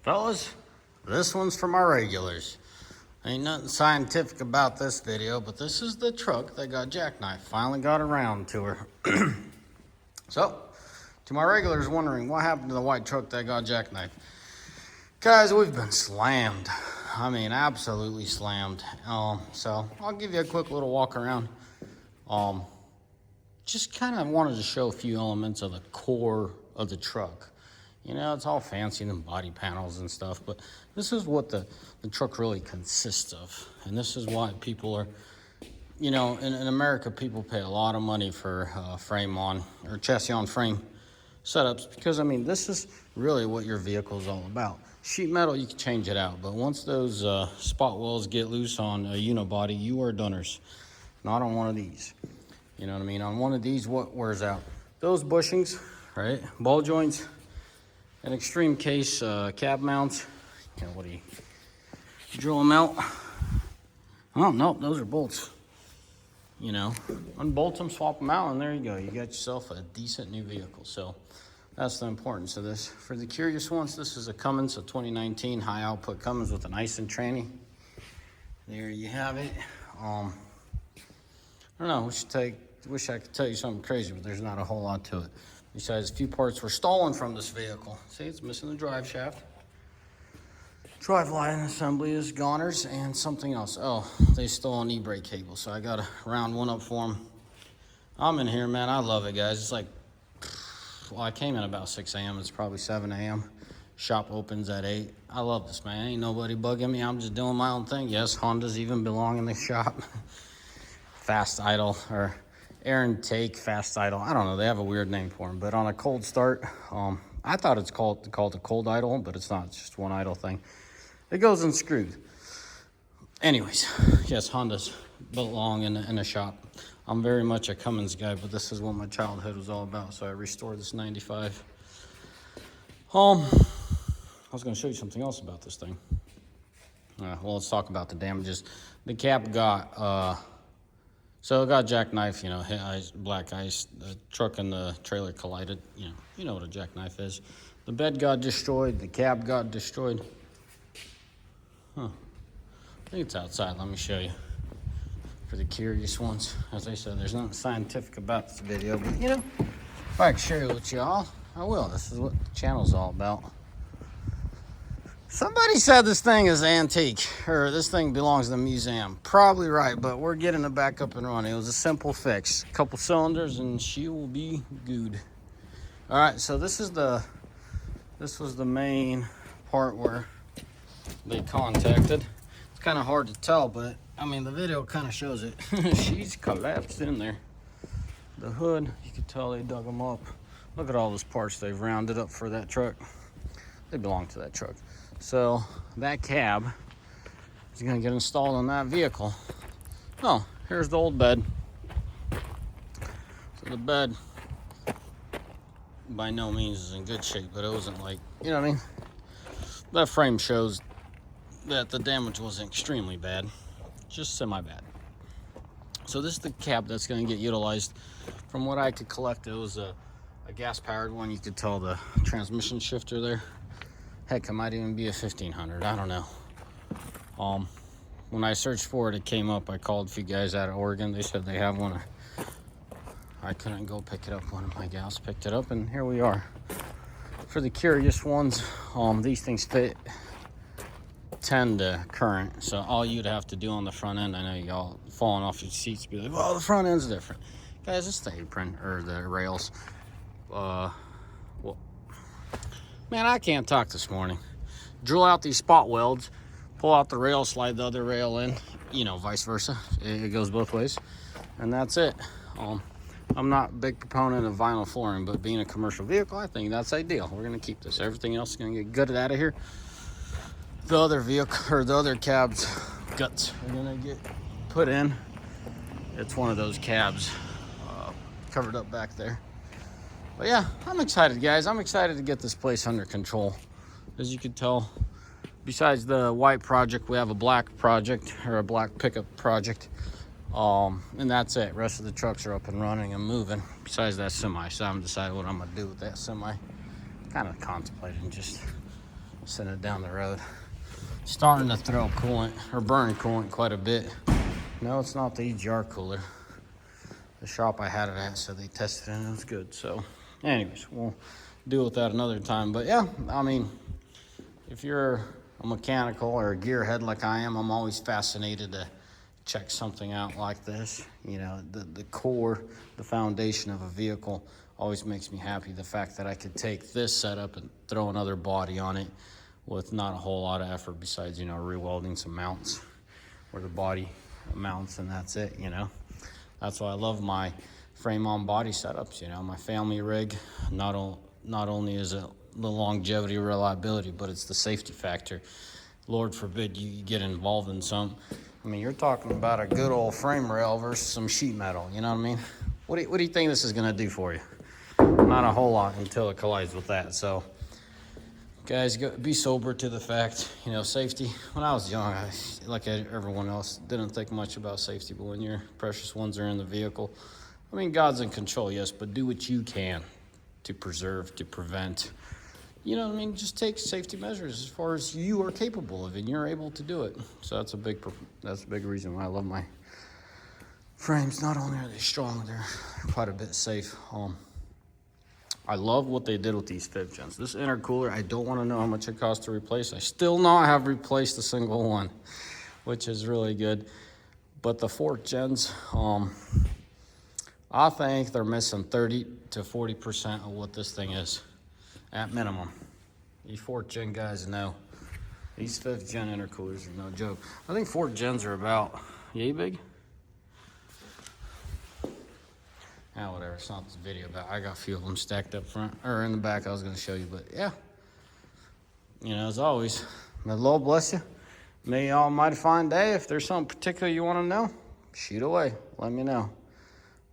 Fellas, this one's for my regulars. Ain't nothing scientific about this video, but this is the truck that got jackknifed. Finally got around to her. So, to my regulars wondering what happened to the white truck that got jackknifed. Guys, we've been slammed. I mean, absolutely slammed. So I'll give you a quick little walk around. Just kind of wanted to show a few elements of the core of the truck. You know, it's all fancy and body panels and stuff, but this is what the truck really consists of. And this is why people are, you know, in America, people pay a lot of money for frame on or chassis on frame setups, because I mean, this is really what your vehicle is all about. Sheet metal, you can change it out, but once those spot wells get loose on a unibody, you are donors. Not on one of these. You know what I mean? On one of these, what wears out? Those bushings, right? Ball joints. An extreme case cab mounts. You know, what do you drill them out? Oh, no, those are bolts. You know, unbolt them, swap them out, and there you go. You got yourself a decent new vehicle. So that's the importance of this. For the curious ones, this is a Cummins, a 2019 high output Cummins with an ice and tranny. There you have it. I don't know, wish I could tell you something crazy, but there's not a whole lot to it. Besides, a few parts were stolen from this vehicle. See, it's missing the drive shaft. Drive line assembly is goners, and something else. Oh, they stole an e-brake cable, so I got to round one up for them. I'm in here, man. I love it, guys. It's like, well, I came in about 6 a.m. It's probably 7 a.m. Shop opens at 8. I love this, man. Ain't nobody bugging me. I'm just doing my own thing. Yes, Hondas even belong in the shop. Fast idle, or air intake, fast idle. I don't know. They have a weird name for them. But on a cold start, I thought it's called a cold idle, but it's not. It's just one idle thing. It goes unscrewed. Anyways, yes, Hondas belong in a shop. I'm very much a Cummins guy, but this is what my childhood was all about. So I restored this 95. I was going to show you something else about this thing. Well, let's talk about the damages. The cab got... So it got jackknife, you know, hit ice, black ice. The truck and the trailer collided. You know what a jackknife is. The bed got destroyed. The cab got destroyed. Huh. I think it's outside. Let me show you. For the curious ones. As I said, there's nothing scientific about this video, but you know, if I can share it with y'all, I will. This is what the channel's all about. Somebody said this thing is antique, or this thing belongs to the museum. Probably right, but we're getting it back up and running. It was a simple fix. A couple cylinders and she will be good. All right, so this was the main part where they contacted. It's kind of hard to tell, but I mean, the video kind of shows it. She's collapsed in there. The hood, you can tell they dug them up. Look at all those parts they've rounded up for that truck. They belong to that truck. So that cab is going to get installed on that vehicle. Oh, here's the old bed. So the bed by no means is in good shape, but it wasn't like, you know what I mean? That frame shows that the damage wasn't extremely bad, just semi-bad. So this is the cab that's going to get utilized. From what I could collect, it was a gas-powered one. You could tell the transmission shifter there. Heck, it might even be a 1500. I don't know. When I searched for it, it came up. I called a few guys out of Oregon. They said they have one. I couldn't go pick it up. One of my gals picked it up, and here we are. For the curious ones, these things fit 10 to current. So all you'd have to do on the front end, I know y'all falling off your seats, be like, well, the front end's different. Guys, it's the apron, or the rails. Well, man, I can't talk this morning. Drill out these spot welds, pull out the rail, slide the other rail in, you know, vice versa. It goes both ways, and that's it. I'm not a big proponent of vinyl flooring, but being a commercial vehicle, I think that's ideal. We're going to keep this. Everything else is going to get gutted out of here. The other vehicle, or the other cab's guts are going to get put in. It's one of those cabs covered up back there. But yeah, I'm excited, guys. I'm excited to get this place under control. As you can tell, besides the white project, we have a black project, or a black pickup project. And that's it. Rest of the trucks are up and running and moving. Besides that semi, so I haven't decided what I'm gonna do with that semi. Kind of contemplating just Send it down the road. Starting to throw coolant or burn coolant quite a bit. No, it's not the EGR cooler. The shop I had it at, so they tested it and it was good. So anyways, we'll deal with that another time. But yeah, I mean, if you're a mechanical or a gearhead like I am, I'm always fascinated to check something out like this. You know, the core, the foundation of a vehicle always makes me happy. The fact that I could take this setup and throw another body on it with not a whole lot of effort besides, you know, re-welding some mounts where the body mounts, and that's it, you know. That's why I love my frame on body setups, you know. My family rig, not only is it the longevity, reliability, but it's the safety factor. Lord forbid you get involved in some. I mean, you're talking about a good old frame rail versus some sheet metal, you know what I mean? What do you think this is gonna do for you? Not a whole lot until it collides with that. So guys, be sober to the fact, you know, safety. When I was young, like everyone else, didn't think much about safety, but when your precious ones are in the vehicle, I mean, God's in control, yes, but do what you can to preserve, to prevent. You know what I mean? Just take safety measures as far as you are capable of, and you're able to do it. So that's a big reason why I love my frames. Not only are they strong, they're quite a bit safe. I love what they did with these 5th gens. This intercooler, I don't want to know how much it costs to replace. I still not have replaced a single one, which is really good. But the 4th gens, I think they're missing 30 to 40% of what this thing is, at minimum. You 4th gen guys know these 5th gen intercoolers are no joke. I think 4th gens are about yay big. Ah, whatever, it's not this video, but I got a few of them stacked up front, or in the back I was gonna show you, but yeah. You know, as always, may the Lord bless you. May you all mighty fine day. If there's something particular you wanna know, shoot away, let me know.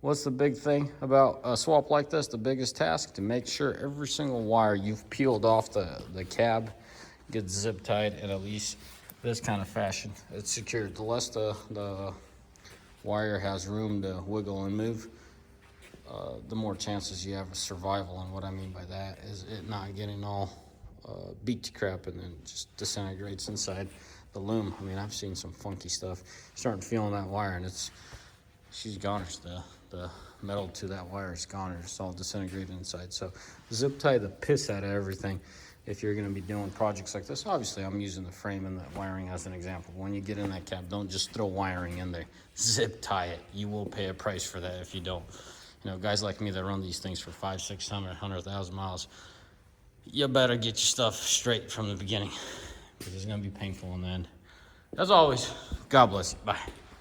What's the big thing about a swap like this? The biggest task, to make sure every single wire you've peeled off the cab gets zip tied in at least this kind of fashion. It's secured. The less the wire has room to wiggle and move, the more chances you have of survival. And what I mean by that is it not getting all beat to crap and then just disintegrates inside the loom. I mean, I've seen some funky stuff. Starting feeling that wire, and she's goners. The metal to that wire is goner. It's all disintegrated inside. So zip tie the piss out of everything if you're going to be doing projects like this. Obviously, I'm using the frame and the wiring as an example. When you get in that cab, don't just throw wiring in there. Zip tie it. You will pay a price for that if you don't. You know, guys like me that run these things for 500, 600, 100,000 miles, you better get your stuff straight from the beginning, because it's going to be painful in the end. As always, God bless you. Bye.